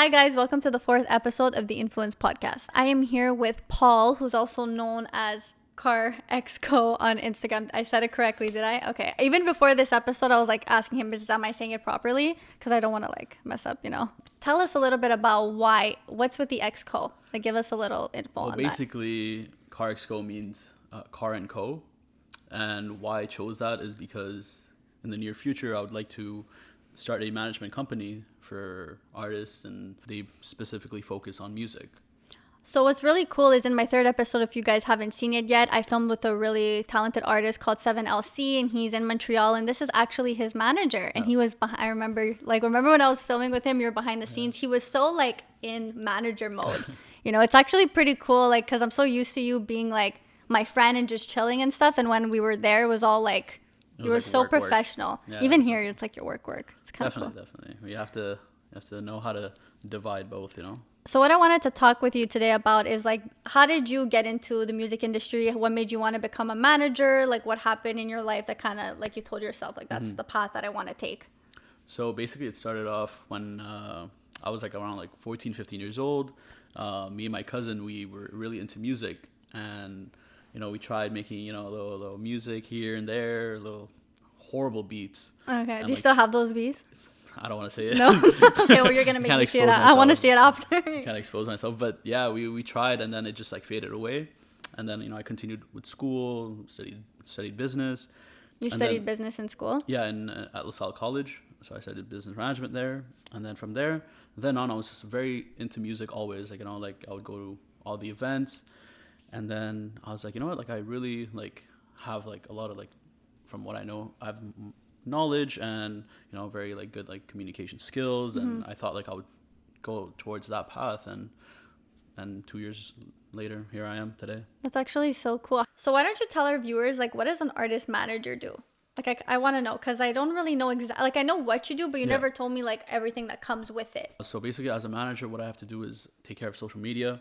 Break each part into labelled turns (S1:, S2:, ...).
S1: Hi guys, welcome to the 4th episode of the Influence Podcast. I am here with Paul, who's also known as karxco on Instagram. I said it correctly, did I? Okay. Even before this episode, I was like asking him, am I saying it properly? Because I don't want to like mess up, you know. Tell us a little bit about what's with the xco. Like give us a little info on that.
S2: Well, basically, karxco means car and co. And why I chose that is because in the near future, I would like to start a management company for artists, and they specifically focus on music.
S1: So what's really cool is in my 3rd episode, if you guys haven't seen it yet, I filmed with a really talented artist called 7LC, and he's in Montreal, and this is actually his manager. And he was I remember when I was filming with him, you're behind the scenes. He was so like in manager mode. You know, it's actually pretty cool, like, because I'm so used to you being like my friend and just chilling and stuff, and when we were there, it was all like you were like so professional. Yeah, even here, it's like your work. It's kind of cool.
S2: Definitely. You have to know how to divide both, you know.
S1: So what I wanted to talk with you today about is like, how did you get into the music industry? What made you want to become a manager? Like what happened in your life that kind of like you told yourself, like that's the path that I want to take?
S2: So basically it started off when I was like around like 14, 15 years old. Me and my cousin, we were really into music, and, you know, we tried making, you know, a little music here and there, little horrible beats.
S1: Okay.
S2: And
S1: do you still have those beats?
S2: I don't want to say it.
S1: No? Okay, well, you're going to make me see that. I want to see it after.
S2: Can't expose myself. But yeah, we tried, and then it just like faded away. And then, you know, I continued with school, studied business.
S1: You studied business in school?
S2: Yeah, at LaSalle College. So I studied business management there. And then from there, on, I was just very into music always. Like, you know, like I would go to all the events. And then I was like, you know what? Like I really like have like a lot of like, from what I know, I have knowledge and, you know, very like good like communication skills, and I thought like I would go towards that path, and 2 years later here I am today.
S1: That's actually so cool. So why don't you tell our viewers, like, what does an artist manager do? Like I want to know, because I don't really know exactly. Like I know what you do, but you never told me like everything that comes with it.
S2: So basically, as a manager, what I have to do is take care of social media,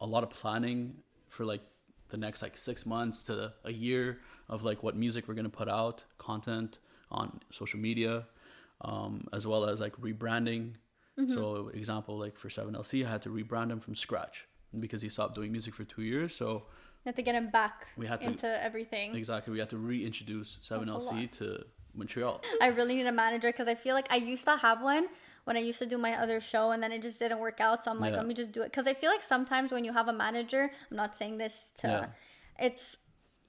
S2: a lot of planning for like the next like 6 months to a year of like what music we're going to put out, content on social media, as well as like rebranding. So example, like for 7LC, I had to rebrand him from scratch because he stopped doing music for 2 years. So
S1: you have to get him back into everything.
S2: Exactly. We had to reintroduce 7LC to Montreal.
S1: I really need a manager, because I feel like I used to have one when I used to do my other show, and then it just didn't work out. So I'm like, let me just do it. Because I feel like sometimes when you have a manager, I'm not saying this to,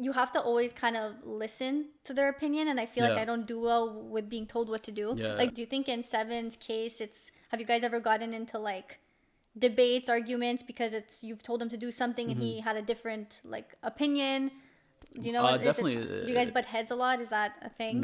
S1: you have to always kind of listen to their opinion. And I feel like I don't do well with being told what to do. Yeah. Like, do you think in Seven's case, have you guys ever gotten into like debates, arguments, because you've told him to do something and he had a different like opinion? Do you know what
S2: definitely
S1: do you guys butt heads a lot? Is that a thing?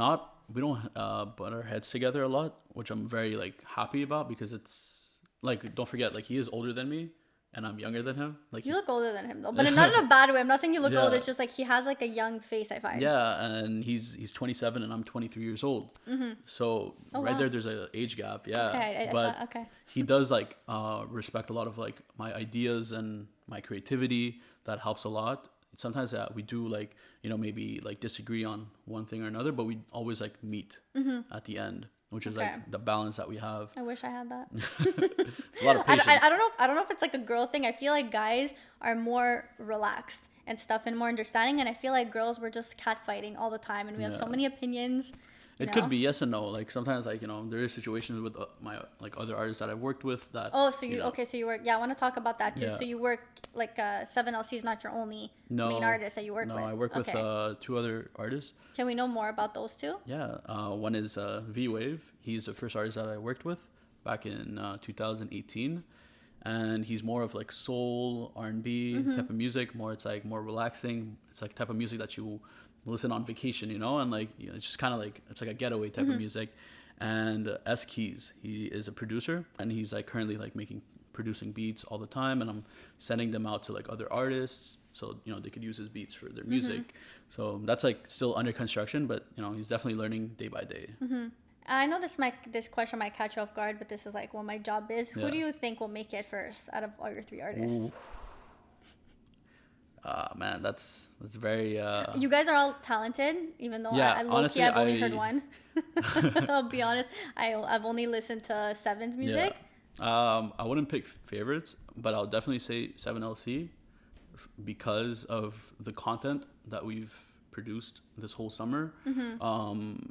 S2: We don't butt our heads together a lot, which I'm very like happy about, because it's like, don't forget, like he is older than me and I'm younger than him. Like
S1: you look older than him though, but not in a bad way. I'm not saying you look old. It's just like he has like a young face, I find.
S2: Yeah, and he's 27 and I'm 23 years old. So there's an age gap. Yeah,
S1: okay,
S2: but he does like respect a lot of like my ideas and my creativity. That helps a lot. Sometimes we do like, you know, maybe like disagree on one thing or another, but we always like meet at the end, which is like the balance that we have.
S1: I wish I had that.
S2: It's a lot of patience.
S1: I don't know if it's like a girl thing. I feel like guys are more relaxed and stuff and more understanding, and I feel like girls were just catfighting all the time, and we have so many opinions.
S2: It could be yes and no. Like sometimes, like, you know, there is situations with my like other artists that I've worked with that.
S1: Oh, so so you work. Yeah, I want to talk about that too. Yeah. So you work like 7LC is not your only main artist that you work with.
S2: No, I work with 2 other artists.
S1: Can we know more about those two?
S2: Yeah, one is V-Wave. He's the first artist that I worked with back in 2018, and he's more of like soul R&B type of music. It's like more relaxing. It's like type of music that you listen on vacation, you know, and like, you know, it's just kind of like, it's like a getaway type of music. And S Keys, he is a producer, and he's like currently like producing beats all the time, and I'm sending them out to like other artists so, you know, they could use his beats for their music. So that's like still under construction, but, you know, he's definitely learning day by day.
S1: I know this question might catch you off guard, but this is like what my job is. Who do you think will make it first out of all your 3 artists? Ooh.
S2: Man, that's very.
S1: You guys are all talented, even though
S2: honestly,
S1: I've only heard one. I'll be honest, I've only listened to Seven's music,
S2: I wouldn't pick favorites, but I'll definitely say 7LC because of the content that we've produced this whole summer.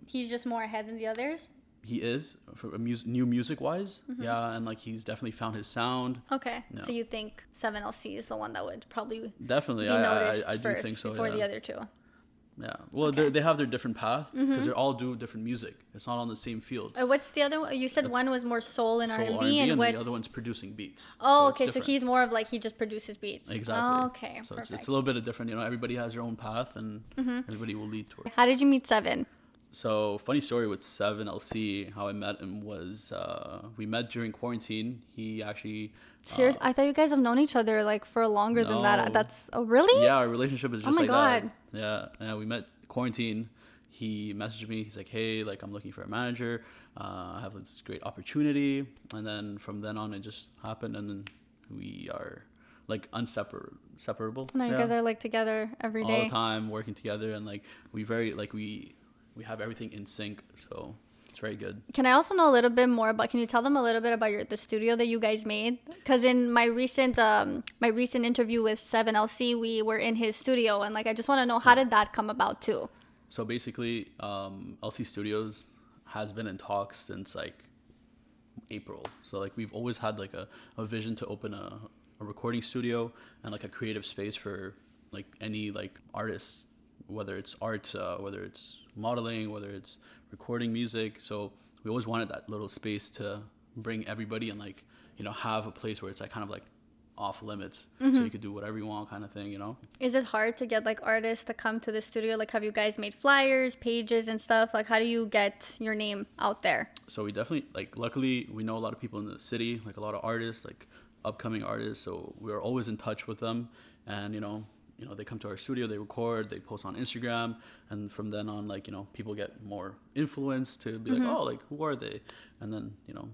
S1: He's just more ahead than the others.
S2: He is for new music wise, yeah, and like he's definitely found his sound.
S1: Okay,
S2: Yeah.
S1: so you think 7LC is the one that would probably
S2: Definitely,
S1: be noticed
S2: I do
S1: first
S2: think so.
S1: before
S2: Yeah.
S1: the other two.
S2: Yeah, well,
S1: Okay.
S2: they have their different path because they're all do different music. It's not on the same field.
S1: What's the other one? You said one was more soul and
S2: Soul
S1: R&B, and
S2: the
S1: what's...
S2: other one's producing beats.
S1: Oh,
S2: it's
S1: okay, so
S2: different.
S1: he's more of like he just produces beats.
S2: Exactly.
S1: Oh, okay,
S2: So
S1: perfect.
S2: it's a little bit of different. You know, everybody has their own path, and everybody will lead towards.
S1: How did you meet Seven?
S2: So funny story with 7LC. How I met him was we met during quarantine. He actually.
S1: Serious? I thought you guys have known each other like for longer than that.
S2: No.
S1: That's really?
S2: Yeah, our relationship is just
S1: my
S2: like
S1: God.
S2: that. Yeah, we met quarantine. He messaged me. He's like, "Hey, like I'm looking for a manager. I have this great opportunity." And then from then on, it just happened, and then we are like inseparable.
S1: No, you
S2: Yeah.
S1: guys are like together every
S2: all
S1: day.
S2: the time working together, and like we have everything in sync, so it's very good.
S1: Can I also know a little bit more about? Can you tell them a little bit about the studio that you guys made? Because in my recent interview with 7LC, we were in his studio, and like I just want to know how did that come about too?
S2: So basically, LC Studios has been in talks since like April. So like we've always had like a vision to open a recording studio and like a creative space for like any like artists, whether it's art, whether it's modeling, whether it's recording music. So we always wanted that little space to bring everybody and like, you know, have a place where it's like kind of like off limits, so you could do whatever you want, kind of thing, you know.
S1: Is it hard to get like artists to come to the studio? Like, have you guys made flyers, pages, and stuff? Like, how do you get your name out there?
S2: So we definitely like, luckily we know a lot of people in the city, like a lot of artists, like upcoming artists, so we're always in touch with them. And you know they come to our studio, they record, they post on Instagram, and from then on, like, you know, people get more influence to be like, oh, like, who are they? And then, you know,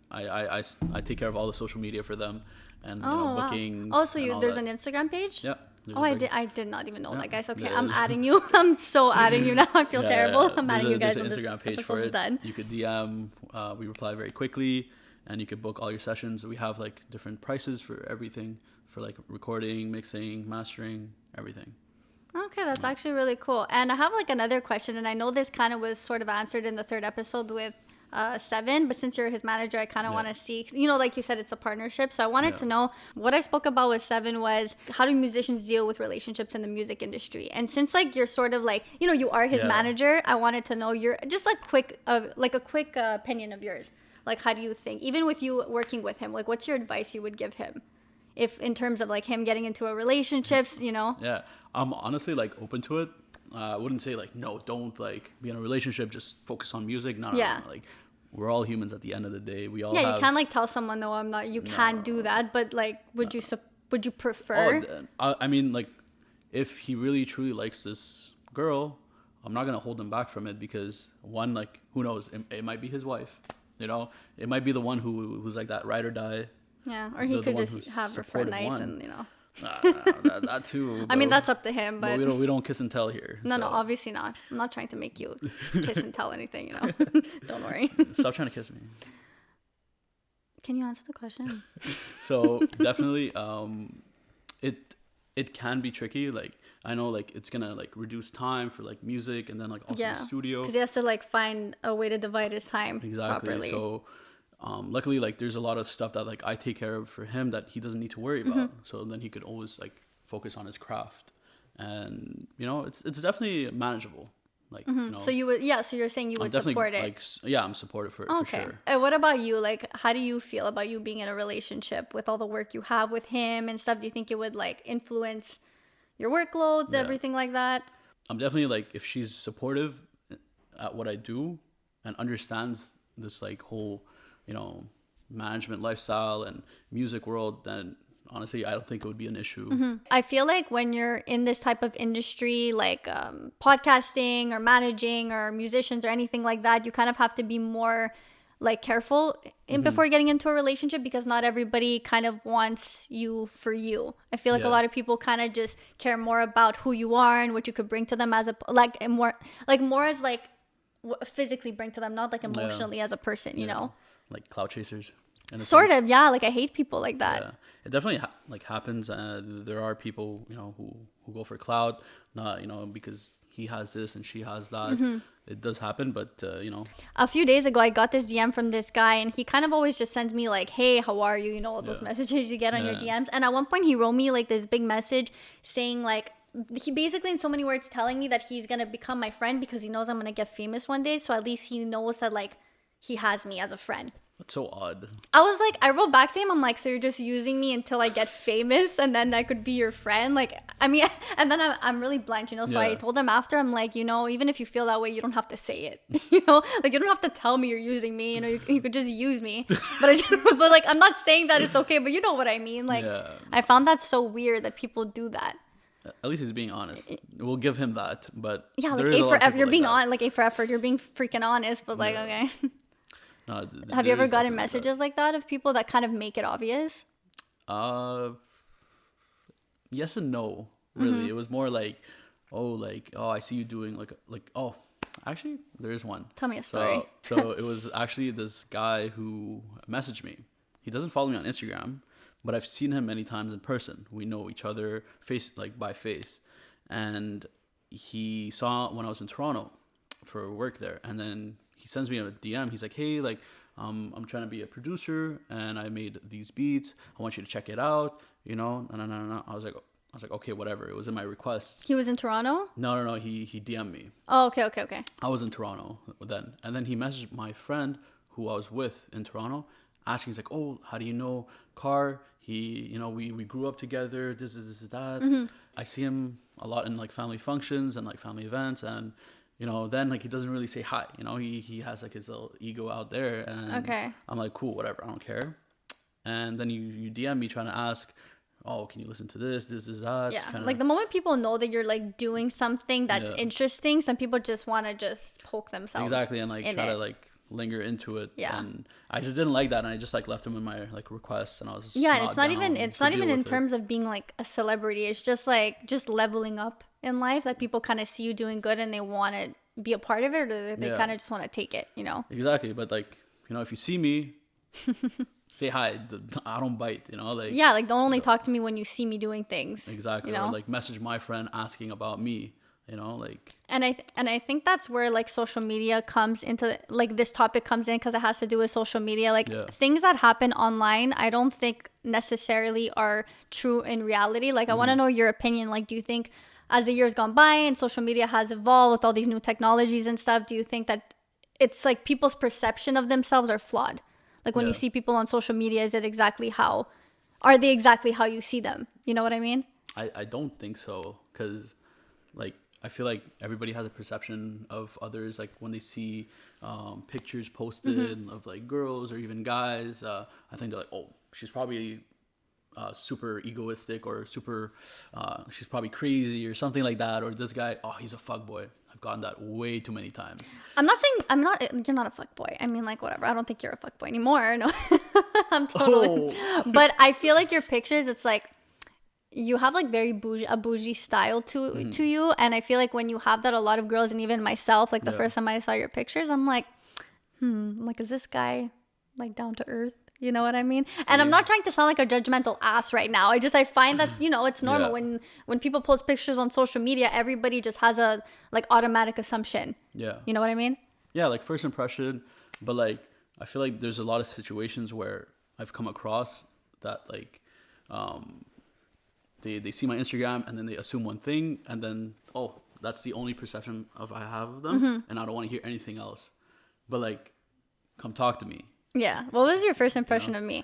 S2: I take care of all the social media for them, and you know, bookings.
S1: Oh, so
S2: there's
S1: an Instagram page?
S2: Yeah.
S1: Oh, I did not even know that, guys. Okay,
S2: Yeah.
S1: I'm adding you. I'm so adding you now. I feel terrible. I'm adding you guys on
S2: There's
S1: this
S2: an Instagram page for
S1: episode's
S2: it.
S1: done.
S2: You could DM. We reply very quickly, and you could book all your sessions. We have like different prices for everything, for like recording, mixing, mastering, everything.
S1: Okay, that's actually really cool. And I have like another question, and I know this kind of was sort of answered in the third episode with Seven, but since you're his manager, I kind of want to see, you know, like you said, it's a partnership. So I wanted to know, what I spoke about with Seven was, how do musicians deal with relationships in the music industry? And since like you're sort of like, you know, you are his manager, I wanted to know your just like a quick opinion of yours. Like, how do you think, even with you working with him, like what's your advice you would give him? If in terms of like him getting into a relationships, you know?
S2: Yeah, I'm honestly like open to it. I wouldn't say like, no, don't like be in a relationship, just focus on music. No, like we're all humans at the end of the day. We all
S1: you can't like tell someone, no, I'm not, you can't do that. But like, would you prefer?
S2: I mean, like, if he really truly likes this girl, I'm not gonna hold him back from it, because one, like, who knows, it might be his wife, you know, it might be the one who's like that ride or die.
S1: Yeah, or he could just have her for a night and, you know.
S2: That too.
S1: I mean, that's up to him, but
S2: we don't kiss and tell here.
S1: No, obviously not. I'm not trying to make you kiss and tell anything, you know. Don't worry.
S2: Stop trying to kiss me.
S1: Can you answer the question?
S2: So definitely, it can be tricky. Like, I know, like, it's gonna like reduce time for like music, and then like also the studio,
S1: because he has to like find a way to divide his time properly.
S2: So luckily, like, there's a lot of stuff that like I take care of for him that he doesn't need to worry about. So then he could always like focus on his craft, and you know, it's definitely manageable. Like, you know,
S1: so you would, so you're saying you would support it.
S2: Like, I'm supportive for sure.
S1: And what about you? Like, how do you feel about you being in a relationship with all the work you have with him and stuff? Do you think it would like influence your workload, everything like that?
S2: I'm definitely like, if she's supportive at what I do and understands this like whole, you know, management lifestyle and music world, then honestly, I don't think it would be an issue.
S1: I feel like when you're in this type of industry, like podcasting or managing or musicians or anything like that, you kind of have to be more like careful before getting into a relationship, because not everybody kind of wants you for you. I feel like a lot of people kind of just care more about who you are and what you could bring to them as more as like physically bring to them, not like emotionally as a person, you know?
S2: Like cloud chasers.
S1: Sort of, yeah. Like I hate people like that.
S2: Yeah, it definitely like happens. There are people, who go for clout, not because he has this and she has that. It does happen, but
S1: A few days ago, I got this DM from this guy, and he kind of always just sends me like, "Hey, how are you?" All those messages you get on your DMs. And at one point, he wrote me like this big message saying like, he basically in so many words telling me that he's gonna become my friend because he knows I'm gonna get famous one day. So at least he knows that like he has me as a friend.
S2: That's so odd.
S1: I was like, I wrote back to him. I'm like, so you're just using me until I get famous and then I could be your friend? Like, I mean, and then I'm really blunt, So I told him after, I'm like, even if you feel that way, you don't have to say it, Like, you don't have to tell me you're using me, you could just use me. But but like, I'm not saying that it's okay, but you know what I mean? Like, I found that so weird that people do that.
S2: At least he's being honest. We'll give him that, but
S1: yeah, like A for effort. You're being on, like A for effort. You're being freaking honest, but like, okay.
S2: No,
S1: have you ever gotten messages like that of people that kind of make it obvious?
S2: Yes and no, really. It was more like, oh, I see you doing oh, actually, there is one.
S1: Tell me a story.
S2: So it was actually this guy who messaged me. He doesn't follow me on Instagram, but I've seen him many times in person. We know each other by face, and he saw when I was in Toronto for work there, and then he sends me a DM. He's like, hey, I'm trying to be a producer and I made these beats. I want you to check it out. No. I was like, okay, whatever. It was in my requests.
S1: He was in Toronto?
S2: No. He DM'd me.
S1: Oh, okay.
S2: I was in Toronto then. And then he messaged my friend who I was with in Toronto, asking, he's like, oh, how do you know Car? He, we grew up together. This is that. I see him a lot in family functions and family events, and then he doesn't really say hi. He has his little ego out there, and
S1: okay.
S2: I'm like, cool, whatever, I don't care. And then you DM me trying to ask, oh, can you listen to this is that.
S1: Yeah, the moment people know that you're doing something that's interesting, some people just want to just poke themselves
S2: exactly, and try to linger into it.
S1: Yeah,
S2: and I just didn't like that, and I just left him in my requests, and I was just
S1: it's not even in terms of being a celebrity. It's just just leveling up in life, that people kind of see you doing good and they want to be a part of it, or they kind of just want to take it,
S2: Exactly, but if you see me, say hi. I don't bite,
S1: don't only talk to me when you see me doing things.
S2: Exactly, or message my friend asking about me,
S1: And I think that's where social media comes into this topic comes in, because it has to do with social media. Things that happen online, I don't think necessarily are true in reality. I want to know your opinion. Do you think, as the years gone by and social media has evolved with all these new technologies and stuff, do you think that it's people's perception of themselves are flawed? When you see people on social media, are they exactly how you see them? You know what I mean?
S2: I don't think so, because I feel like everybody has a perception of others, when they see pictures posted of girls or even guys. I think they're oh, she's probably super egoistic, or super she's probably crazy or something like that, or this guy, oh, he's a fuckboy. I've gotten that way too many times. You're
S1: not a fuckboy. I mean, whatever. I don't think you're a fuckboy anymore. No. I'm totally But I feel your pictures, it's you have very bougie style to you, and I feel when you have that, a lot of girls, and even myself, the first time I saw your pictures, I'm is this guy down to earth? You know what I mean? See? And I'm not trying to sound like a judgmental ass right now. I find that it's normal when people post pictures on social media, everybody just has a automatic assumption.
S2: Yeah.
S1: You know what I mean?
S2: Yeah, first impression, but I feel there's a lot of situations where I've come across that they see my Instagram and then they assume one thing, and then that's the only perception I have of them, and I don't want to hear anything else. But come talk to me.
S1: Yeah. What was your first impression of me?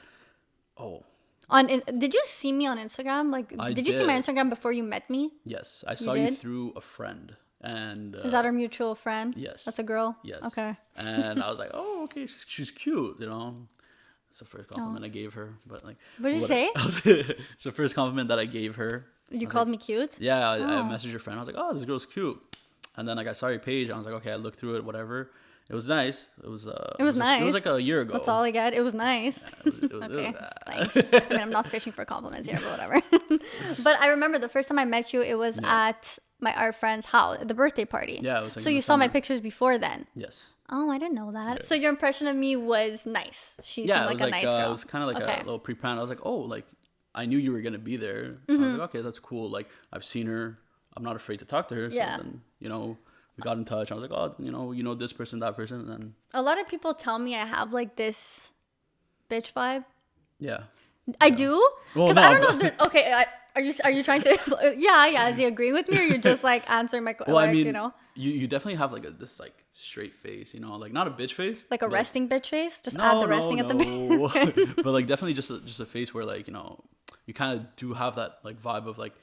S2: Oh.
S1: Did you see me on Instagram? Did you see my Instagram before you met me?
S2: Yes, I saw you through a friend. And
S1: is that our mutual friend?
S2: Yes.
S1: That's a girl?
S2: Yes.
S1: Okay.
S2: And I was like, oh, okay, she's cute, It's the first compliment I gave her, but
S1: what did you say?
S2: It's the first compliment that I gave her.
S1: You called me cute?
S2: Yeah, I messaged your friend. I was like, oh, this girl's cute. And then I saw your page. I was like, okay, I looked through it, whatever. It was nice. It was nice. It was a year ago.
S1: That's all I get. It was nice.
S2: Yeah, it was,
S1: okay, thanks. I mean, I'm not fishing for compliments here, but whatever. But I remember the first time I met you, it was at our friend's house, the birthday party.
S2: Yeah, it was
S1: so you saw my pictures before then?
S2: Yes.
S1: Oh, I didn't know that.
S2: Yeah.
S1: So your impression of me was nice. She seemed like a nice girl.
S2: It was kind of like a little pre-planned. I was like, oh, like I knew you were gonna be there. I was like, okay, that's cool. Like I've seen her. I'm not afraid to talk to her.
S1: Yeah.
S2: So then, we got in touch. I was like, oh, this person, that person, and then
S1: a lot of people tell me I have like this bitch vibe.
S2: Yeah.
S1: I do?
S2: Well,
S1: Because I don't know if there's... Okay, are you trying to... yeah, is he agreeing with me, or you're just like answering my question?
S2: Well, I mean, you definitely have like this like straight face, like not a bitch face.
S1: Like a resting bitch face? Just add the resting at the beginning.
S2: But like definitely just a face where like, you kind of do have that like vibe of like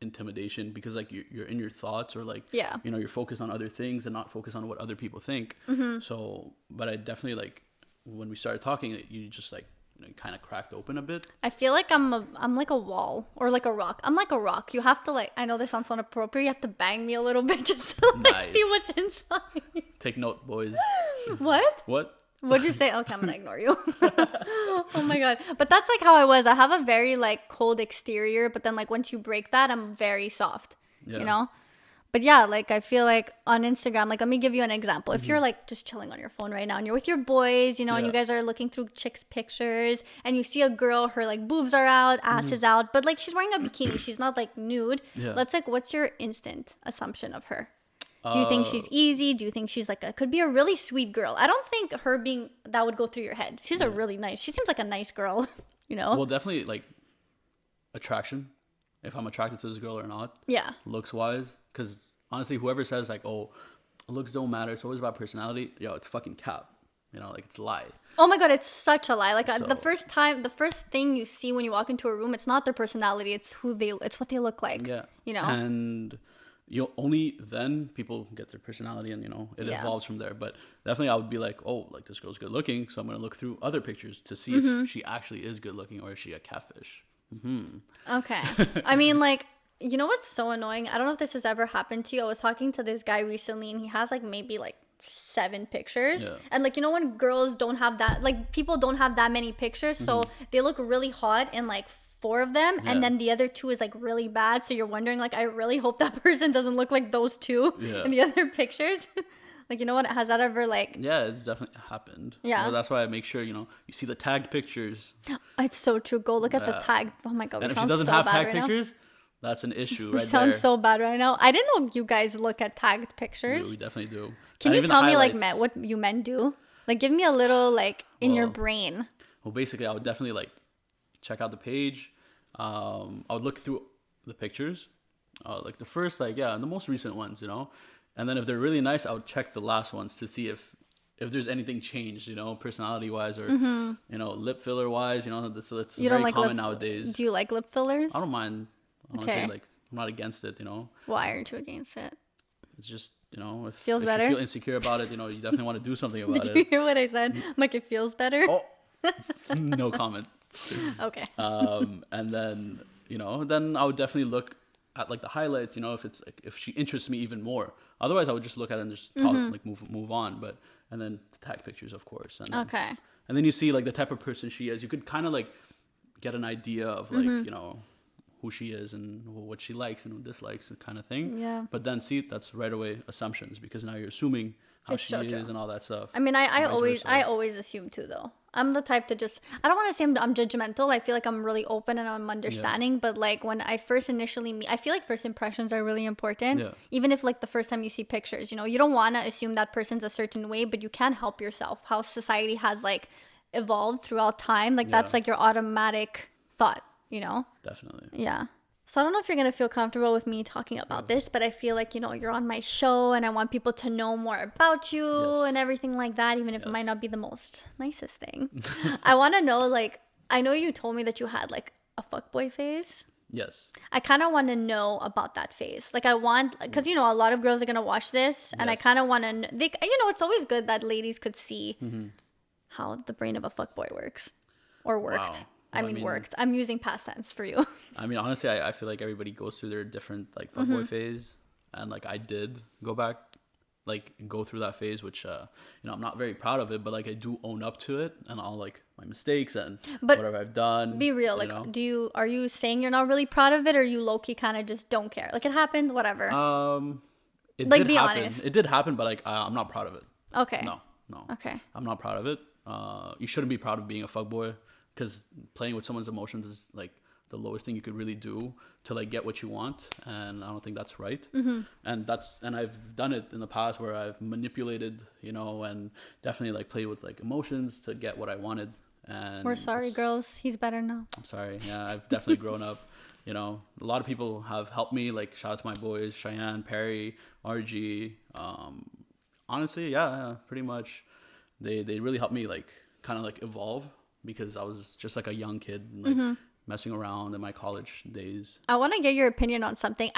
S2: intimidation, because like you're in your thoughts, or like, you're focused on other things and not focused on what other people think. So, but I definitely like, when we started talking, you just like, kind of cracked open a bit.
S1: I feel like I'm like a wall, or like a rock. I'm like a rock. You have to like, I know this sounds so inappropriate, you have to bang me a little bit just to like see what's inside.
S2: Take note, boys.
S1: What? What'd you say? Okay, I'm gonna ignore you. Oh my god. But that's like how I was. I have a very like cold exterior, but then like once you break that, I'm very soft. But yeah, like I feel like on Instagram, like let me give you an example. If you're like just chilling on your phone right now and you're with your boys, and you guys are looking through chicks' pictures, and you see a girl, her like boobs are out, ass is out, but like she's wearing a bikini, she's not like nude. Let's like, what's your instant assumption of her? Do you think she's easy? Do you think she's like could be a really sweet girl? I don't think her being that would go through your head. She's a really nice. She seems like a nice girl,
S2: Well, definitely like attraction. If I'm attracted to this girl or not. Yeah. Looks wise, because honestly, whoever says like, oh, looks don't matter, it's always about personality. Yo, it's fucking cap. Like it's a lie.
S1: Oh my god, it's such a lie. Like the first thing you see when you walk into a room, it's not their personality. It's it's what they look like. Yeah.
S2: And only then people get their personality, and it evolves from there. But definitely I would be like, oh, like this girl's good looking, so I'm gonna look through other pictures to see if she actually is good looking, or is she a catfish.
S1: Okay. I mean, like, you know what's so annoying? I don't know if this has ever happened to you. I was talking to this guy recently, and he has like maybe like 7 pictures. And like, when girls don't have that, like people don't have that many pictures, so they look really hot in like 4 of them, and then the other 2 is like really bad, so you're wondering like, I really hope that person doesn't look like those 2 in the other pictures. Like, you know what, has that ever like...
S2: Yeah, it's definitely happened. Yeah. Well, that's why I make sure, you see the tagged pictures.
S1: It's so true. Go look at the tag. Oh my god,
S2: and if she doesn't have tagged pictures, that's an issue right there.
S1: Sounds so bad right now. I didn't know you guys look at tagged pictures.
S2: We definitely do.
S1: Can you tell me like what you men do? Like, give me a little like in your brain.
S2: Well, basically, I would definitely like check out the page. I would look through the pictures, like the first, like the most recent ones, and then if they're really nice, I would check the last ones to see if there's anything changed, personality wise, or lip filler wise, it's you very common nowadays.
S1: Do you like lip fillers?
S2: I don't mind. Honestly, like I'm not against it,
S1: Why aren't you against it?
S2: It's just, if
S1: feels better.
S2: You feel insecure about it, you definitely want to do something about it.
S1: Did you hear what I said? I'm like, it feels better.
S2: Oh, no comment.
S1: Okay.
S2: And then then I would definitely look at like the highlights, if it's like, if she interests me even more. Otherwise, I would just look at it and just talk, like move on. But and then the tag pictures, of course. And then, and then you see like the type of person she is. You could kind of like get an idea of like who she is and what she likes and dislikes, and kind of thing. Yeah. But then see, that's right away assumptions, because now you're assuming how she is and all that stuff.
S1: I mean, I always assume too, though. I'm the type to just, I don't want to say I'm judgmental. I feel like I'm really open and I'm understanding. But like when I first initially meet, I feel like first impressions are really important. Yeah. Even if like the first time you see pictures, you don't want to assume that person's a certain way, but you can't help yourself. How society has like evolved throughout time. Like that's like your automatic thought,
S2: Definitely.
S1: Yeah. So I don't know if you're going to feel comfortable with me talking about this, but I feel like, you're on my show and I want people to know more about you and everything like that, even if it might not be the most nicest thing. I want to know, like, I know you told me that you had like a fuckboy phase.
S2: Yes.
S1: I kind of want to know about that phase. Like I want, because, a lot of girls are going to watch this and I kind of want to, it's always good that ladies could see how the brain of a fuckboy works or worked. Wow. Well, I mean, worked. I'm using past tense for you.
S2: I mean, honestly, I feel like everybody goes through their different like fuckboy phase, and like I did go back, like go through that phase, which I'm not very proud of it, but like I do own up to it and all like my mistakes and whatever I've done.
S1: Be real, like are you saying you're not really proud of it, or you low key kind of just don't care? Like it happened, whatever.
S2: It like did be happen. Honest. It did happen, but like I'm not proud of it.
S1: Okay.
S2: No. no.
S1: Okay.
S2: I'm not proud of it. You shouldn't be proud of being a fuckboy, because playing with someone's emotions is like the lowest thing you could really do to like get what you want, and I don't think that's right. And I've done it in the past where I've manipulated, and definitely like played with like emotions to get what I wanted. And
S1: we're sorry, girls. He's better now.
S2: I'm sorry. Yeah, I've definitely grown up. A lot of people have helped me. Like, shout out to my boys, Cheyenne, Perry, RG. Honestly, yeah, pretty much. They really helped me like kind of like evolve, because I was just like a young kid, like messing around in my college days.
S1: I want to get your opinion on something.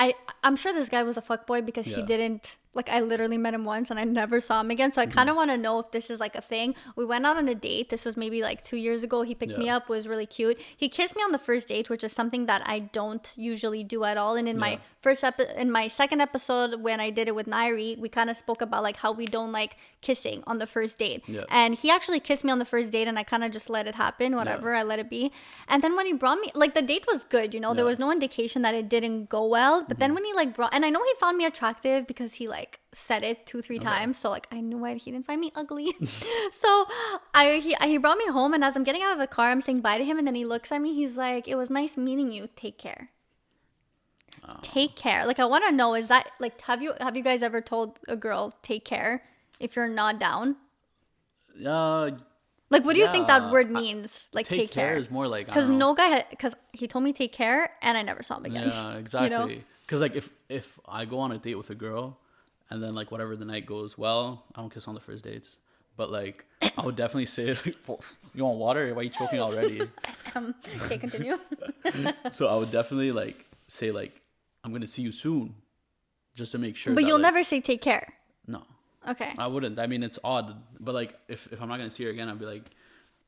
S1: I'm sure this guy was a fuckboy because he didn't, like, I literally met him once and I never saw him again. So I kind of want to know if this is like a thing. We went out on a date. This was maybe like 2 years ago. He picked me up, was really cute. He kissed me on the first date, which is something that I don't usually do at all. And in my second episode, when I did it with Nairi, we kind of spoke about like how we don't like kissing on the first date. And he actually kissed me on the first date, and I kind of just let it happen, whatever. I let it be. And then when he brought me, like, the date was good, there was no indication that it didn't go well. But then when he like brought, and I know he found me attractive because he like said it 2-3 times, so like I knew he didn't find me ugly. So he brought me home, and as I'm getting out of the car, I'm saying bye to him, and then he looks at me, he's like, "It was nice meeting you, take care." Take care. Like, I want to know, is that like, have you guys ever told a girl take care if you're not down? Like, what do you think that word means? Like, take care
S2: is more like,
S1: because because he told me take care, and I never saw him again.
S2: Yeah, exactly. Because like if I go on a date with a girl, and then like whatever the night goes well, I don't kiss on the first dates. But like, I would definitely say, like, "You want water? Why are you choking already?"
S1: Okay, continue.
S2: So I would definitely like say like, "I'm gonna see you soon," just to make sure.
S1: But you'll never say take care.
S2: No.
S1: Okay.
S2: I wouldn't. I mean, it's odd. But like, if I'm not gonna see her again, I'd be like,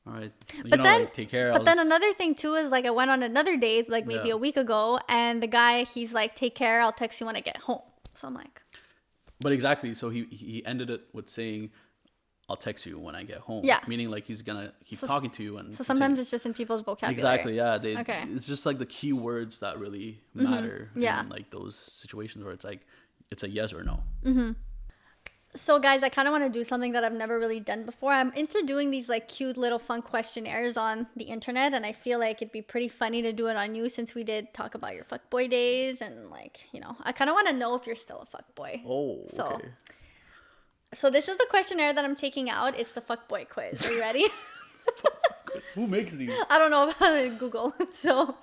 S2: "All right, like, take care."
S1: But then another thing too is like, I went on another date like maybe a week ago, and the guy, he's like, "Take care. I'll text you when I get home." So I'm like.
S2: But exactly. So he ended it with saying, "I'll text you when I get home."
S1: Yeah.
S2: Meaning like he's gonna keep talking to you, and
S1: so sometimes it's just in people's vocabulary.
S2: Exactly. Yeah. It's just like the key words that really matter.
S1: Yeah.
S2: In like those situations where it's like it's a yes or no.
S1: So guys, I kind of want to do something that I've never really done before. I'm into doing these like cute little fun questionnaires on the internet, and I feel like it'd be pretty funny to do it on you, since we did talk about your fuckboy days, and like, I kind of want to know if you're still a fuckboy.
S2: Oh, okay.
S1: So this is the questionnaire that I'm taking out. It's the Fuckboy Quiz. Are you ready?
S2: Who makes these?
S1: I don't know about it. Google. So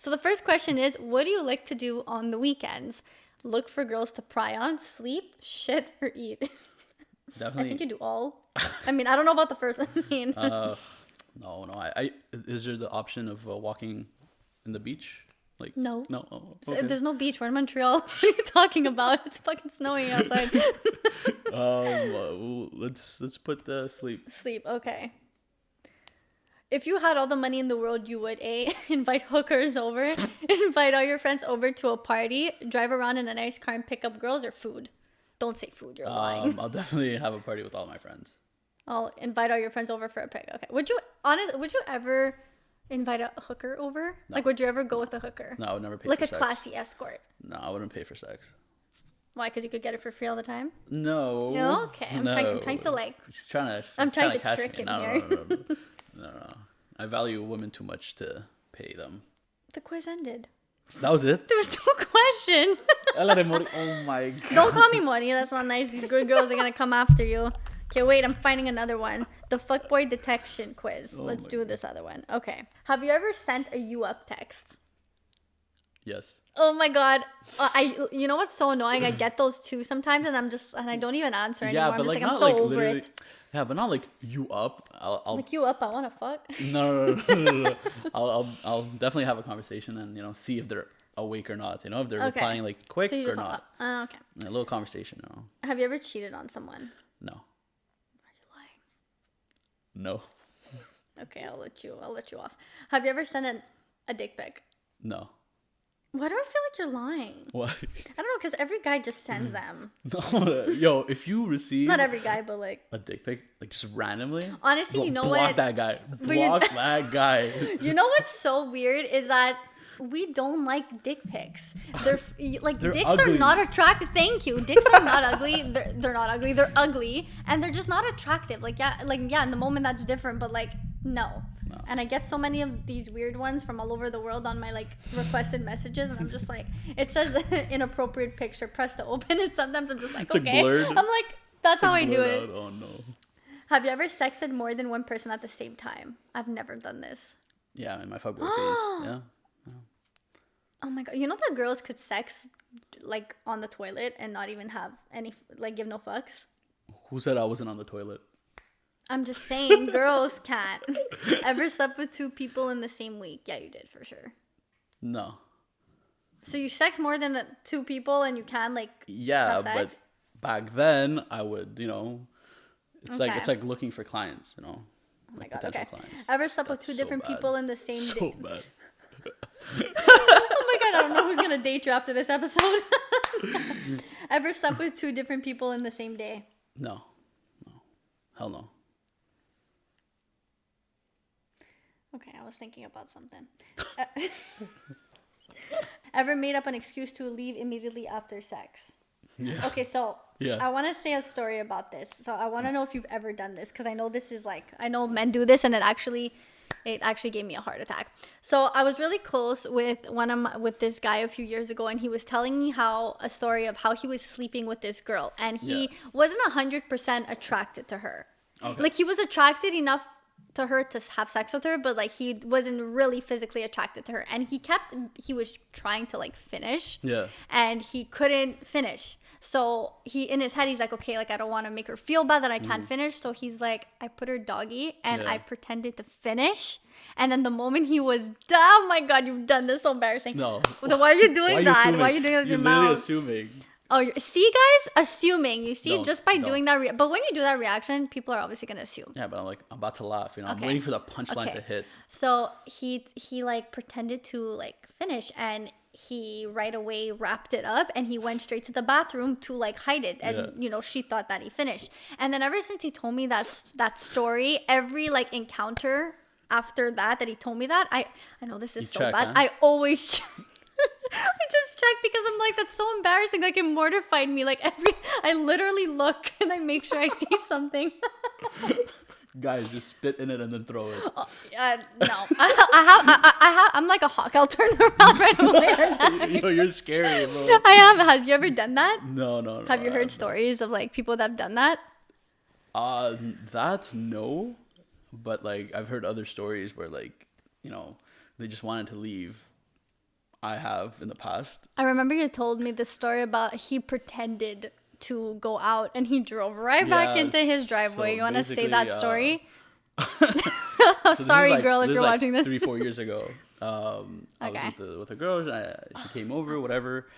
S1: the first question is, what do you like to do on the weekends? Look for girls to pry on, sleep, shit, or eat.
S2: Definitely.
S1: I think you do all. I mean, I don't know about the first one.
S2: No. I is there the option of walking in the beach? Like
S1: no.
S2: Oh, okay.
S1: There's no beach. We're in Montreal. What are you talking about? It's fucking snowing outside.
S2: Let's put sleep.
S1: Sleep. Okay. If you had all the money in the world, you would invite hookers over, invite all your friends over to a party, drive around in a nice car and pick up girls, or food? Don't say food, you're lying.
S2: I'll definitely have a party with all my friends.
S1: I'll invite all your friends over for a pick. Okay. Would you ever invite a hooker over? No. Like, would you ever go with a hooker?
S2: No, I would never pay
S1: like
S2: for sex.
S1: Like a classy escort?
S2: No, I wouldn't pay for sex.
S1: Why? Because you could get it for free all the time?
S2: No.
S1: No? Okay. I'm trying to like...
S2: I'm trying to
S1: trick him
S2: here. No. I value women too much to pay them.
S1: The quiz ended.
S2: That was it?
S1: There was 2 questions.
S2: Oh my God.
S1: Don't call me Mori. That's not nice. These good girls are going to come after you. Okay, wait. I'm finding another one. The fuckboy detection quiz. Let's do this other one. Okay. Have you ever sent a you up text?
S2: Yes.
S1: Oh my God. You know what's so annoying? I get those too sometimes, and I don't even answer anymore.
S2: Yeah, but
S1: I'm just
S2: like,
S1: I'm so over it.
S2: Yeah, but not like you up. I'll
S1: like you up. I want to fuck.
S2: No. I'll definitely have a conversation and see if they're awake or not. If they're replying like quick or not.
S1: Okay.
S2: A little conversation.
S1: Have you ever cheated on someone?
S2: No.
S1: Are you lying?
S2: No.
S1: Okay, I'll let you off. Have you ever sent a dick pic?
S2: No.
S1: Why do I feel like you're lying?
S2: Why?
S1: I don't know, because every guy just sends them.
S2: No, yo, if you receive...
S1: Not every guy, but like...
S2: A dick pic, like just randomly?
S1: Honestly, you know what?
S2: Block that guy. Block that guy.
S1: You know what's so weird is that We don't like dick pics. They're like
S2: They're
S1: dicks
S2: ugly.
S1: are not attractive. Thank you. Dicks are not ugly. They're not ugly. They're ugly, and they're just not attractive. Like yeah. In the moment that's different, but like no. And I get so many of these weird ones from all over the world on my like requested messages, and I'm just like, it says inappropriate picture. Press to open it. Sometimes I'm just like,
S2: It's like
S1: okay.
S2: blurred.
S1: I'm like, that's how I do it.
S2: Out. Oh no.
S1: Have you ever sexted more than one person at the same time? I've never done this.
S2: Yeah, in my fuckboy phase. Yeah.
S1: Oh my god! You know that girls could sex like on the toilet and not even have any like give no fucks.
S2: Who said I wasn't on the toilet?
S1: I'm just saying, girls can't. Ever slept with 2 people in the same week? Yeah, you did for sure.
S2: No.
S1: So you sex more than 2 people and you can like
S2: Yeah,
S1: have sex?
S2: but back then I would, it's
S1: Okay.
S2: like looking for clients,
S1: Oh my
S2: like
S1: god!
S2: potential
S1: Okay.
S2: clients.
S1: Ever slept with
S2: That's
S1: 2
S2: so
S1: different
S2: bad.
S1: people in the same
S2: So
S1: day?
S2: bad.
S1: Oh my god! I don't know who's gonna date you after this episode. Ever slept with 2 different people in the same day?
S2: No. Hell no.
S1: Okay, I was thinking about something. Ever made up an excuse to leave immediately after sex?
S2: Yeah.
S1: Okay, so
S2: Yeah.
S1: I want to say a story about this. So I want to know if you've ever done this, because I know this is like, I know men do this, and it actually gave me a heart attack. So I was really close with with this guy a few years ago, and he was telling me a story of how he was sleeping with this girl, and he wasn't 100% attracted to her.
S2: Okay.
S1: Like he was attracted enough to her to have sex with her, but like he wasn't really physically attracted to her, and he was trying to like finish, and he couldn't finish. So in his head he's like, okay, like I don't want to make her feel bad that I can't finish, so he's like, I put her doggy and I pretended to finish, and then the moment he was done, oh my god, you've done this, so embarrassing.
S2: No.
S1: Why are you doing that?
S2: Assuming?
S1: Why are you doing that with
S2: You're
S1: your
S2: literally
S1: mouth?
S2: assuming.
S1: Oh, see, guys, assuming. You see,
S2: Don't,
S1: just by
S2: don't.
S1: doing that, but when you do that reaction, people are obviously gonna assume.
S2: Yeah, but I'm about to laugh, I'm
S1: Okay.
S2: waiting for the punchline to hit.
S1: So he like pretended to like finish, and he right away wrapped it up, and he went straight to the bathroom to like hide it, and she thought that he finished. And then ever since he told me that story, every like encounter after that he told me that, I know this is so
S2: check,
S1: bad.
S2: huh?
S1: I always check. I just checked because I'm like, that's so embarrassing. Like it mortified me. Like I literally look and I make sure I see something.
S2: Guys, just spit in it and then throw it.
S1: No, I'm like a hawk. I'll turn around right away.
S2: You're scary, bro.
S1: I have. Has you ever done that?
S2: No.
S1: Have you heard stories of like people that have done that?
S2: That no, but like I've heard other stories where like they just wanted to leave. I have in the past.
S1: I remember you told me this story about he pretended to go out and he drove right back into his driveway.
S2: So
S1: you want to say
S2: basically,
S1: that story?
S2: So
S1: Sorry,
S2: like,
S1: girl, if you're watching this.
S2: 3-4 years ago, I
S1: Okay.
S2: was with a girl. She came over, whatever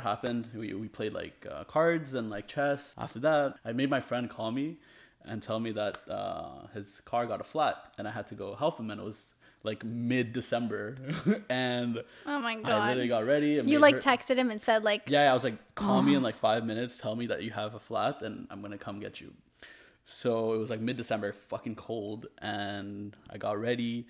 S2: happened. We played like cards and like chess. After that, I made my friend call me and tell me that his car got a flat, and I had to go help him. And it was like mid-December, and
S1: Oh my god!
S2: I literally got ready. And
S1: You
S2: made
S1: like
S2: her-
S1: texted him and said like,
S2: Yeah, I was like, call me in like 5 minutes. Tell me that you have a flat, and I'm gonna come get you. So it was like mid-December, fucking cold, and I got ready,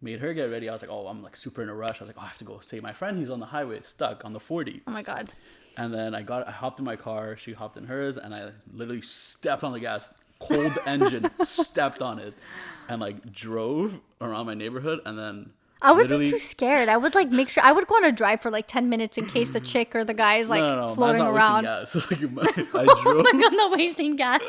S2: made her get ready. I was like, oh, I'm like super in a rush. I was like, oh, I have to go save my friend. He's on the highway, stuck on the 40.
S1: oh my god.
S2: And then I hopped in my car. She hopped in hers, and I literally stepped on the gas, cold engine, stepped on it, and like drove around my neighborhood, and then.
S1: I would be too scared. I would like make sure I would go on a drive for like 10 minutes in case the chick or the guy is like
S2: No,
S1: floating
S2: man's not
S1: around.
S2: wasting gas. I
S1: Oh
S2: drove.
S1: my god, I'm not wasting gas.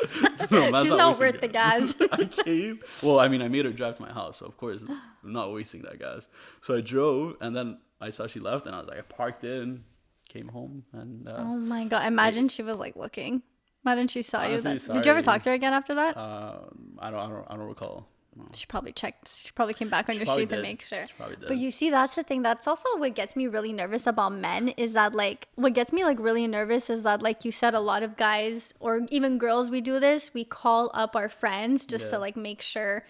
S2: No, man's
S1: She's
S2: not
S1: not
S2: wasting
S1: worth the gas.
S2: I came. Well, I mean, I made her drive to my house, so of course, I'm not wasting that gas. So I drove, and then I saw she left, and I was like, I parked in, came home, and.
S1: Oh my god! Imagine she was like looking. Imagine she saw
S2: Honestly,
S1: you. Did you ever
S2: sorry.
S1: talk to her again after that?
S2: I don't recall. No.
S1: She probably checked. She probably came back on your
S2: probably
S1: street to
S2: did.
S1: make sure.
S2: She probably did.
S1: But you see, that's the thing. That's also what gets me really nervous about men is that like what gets me like really nervous is that like you said, a lot of guys or even girls, we do this. We call up our friends just to like make sure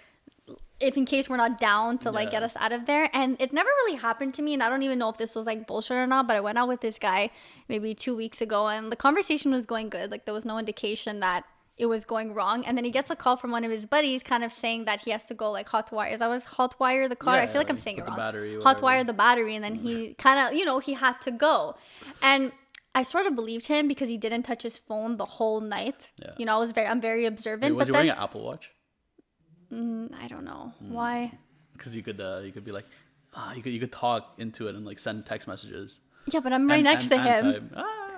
S1: if in case we're not down to like get us out of there. And it never really happened to me, and I don't even know if this was like bullshit or not, but I went out with this guy maybe 2 weeks ago, and the conversation was going good. Like there was no indication that it was going wrong. And then he gets a call from one of his buddies kind of saying that he has to go like hot wire. Is that what it's hot wire the car? I feel like I'm saying it wrong. Hot wire the battery. And then he kind of, you know, he had to go. And I sort of believed him because he didn't touch his phone the whole night. Yeah. You know, I'm very observant.
S2: Wait, was he wearing an Apple Watch?
S1: I don't know. Why?
S2: Because you could be like, you could talk into it and like send text messages.
S1: Yeah, but I'm right next to him.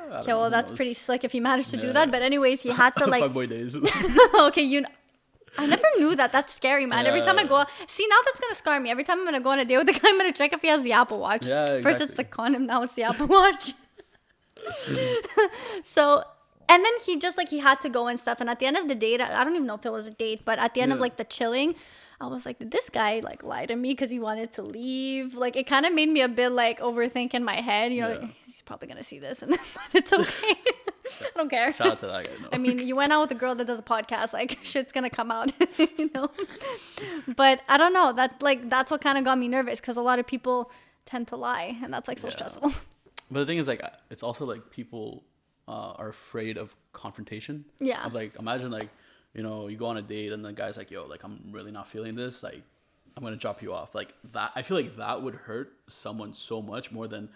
S1: Okay, well, that's pretty slick if he managed to do that. But anyways, he had to like...
S2: Fuckboy days.
S1: Okay, I never knew that. That's scary, man. Yeah. Every time I go... See, now that's going to scar me. Every time I'm going to go on a date with the guy, I'm going to check if he has the Apple Watch. Yeah, exactly. First it's the condom, now it's the Apple Watch. So... And then he just like, he had to go and stuff. And at the end of the date, I don't even know if it was a date, but at the end of like the chilling... I was like, did this guy like lie to me because he wanted to leave? Like, it kind of made me a bit like overthink in my head. You know, like, he's probably gonna see this, and but it's okay. I don't care.
S2: Shout out to that guy. No.
S1: I mean, you went out with a girl that does a podcast. Like, shit's gonna come out, you know. But I don't know. That's what kind of got me nervous because a lot of people tend to lie, and that's like so stressful.
S2: But the thing is, like, it's also like people are afraid of confrontation.
S1: Yeah.
S2: Of like, imagine like, you know, you go on a date and the guy's like, yo, like, I'm really not feeling this. Like, I'm going to drop you off. Like, that, I feel like that would hurt someone so much more than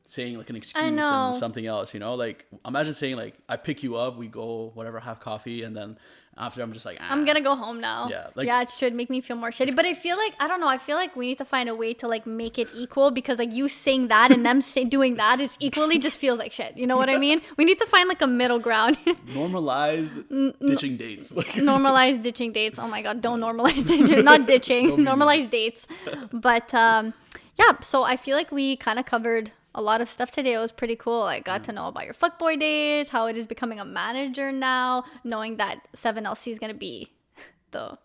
S2: saying, like, an excuse and something else, you know? Like, imagine saying, like, I pick you up, we go, whatever, have coffee, and then after I'm just like,
S1: I'm going to go home now.
S2: Yeah.
S1: Like, yeah, it's true. It'd make me feel more shitty. But I feel like, I don't know, I feel like we need to find a way to, like, make it equal because, like, you saying that and them doing that is equally just feels like shit. You know what I mean? We need to find, like, a middle ground.
S2: Normalize ditching dates.
S1: Normalize ditching dates. Oh, my God. Don't normalize ditching. Not ditching. Normalize dates. But, yeah, so I feel like we kind of covered a lot of stuff today. It was pretty cool. I got to know about your fuckboy days, how it is becoming a manager now, knowing that 7LC is going to be the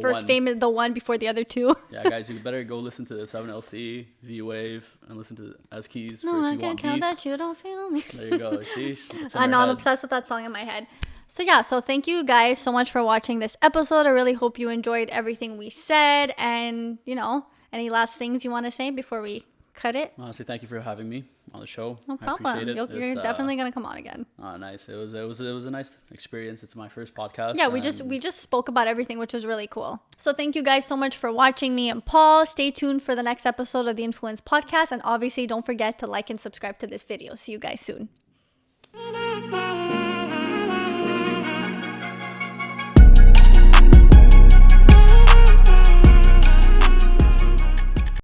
S1: first famous, the one before the other two.
S2: Yeah, guys, you better go listen to the 7LC, V-Wave, and listen to S Keys.
S1: No, I can tell that you don't feel me.
S2: There you go. See?
S1: I know, I'm obsessed with that song in my head. So yeah, so thank you guys so much for watching this episode. I really hope you enjoyed everything we said. And, you know, any last things you want to say before we cut it?
S2: Honestly, thank you for having me on the show.
S1: No problem. I appreciate it. You're definitely gonna come on again.
S2: Oh, nice. It was a nice experience. It's my first podcast.
S1: Yeah, we just spoke about everything, which was really cool. So thank you guys so much for watching me and Paul. Stay tuned for the next episode of the Influence Podcast, and obviously don't forget to like and subscribe to this video. See you guys soon.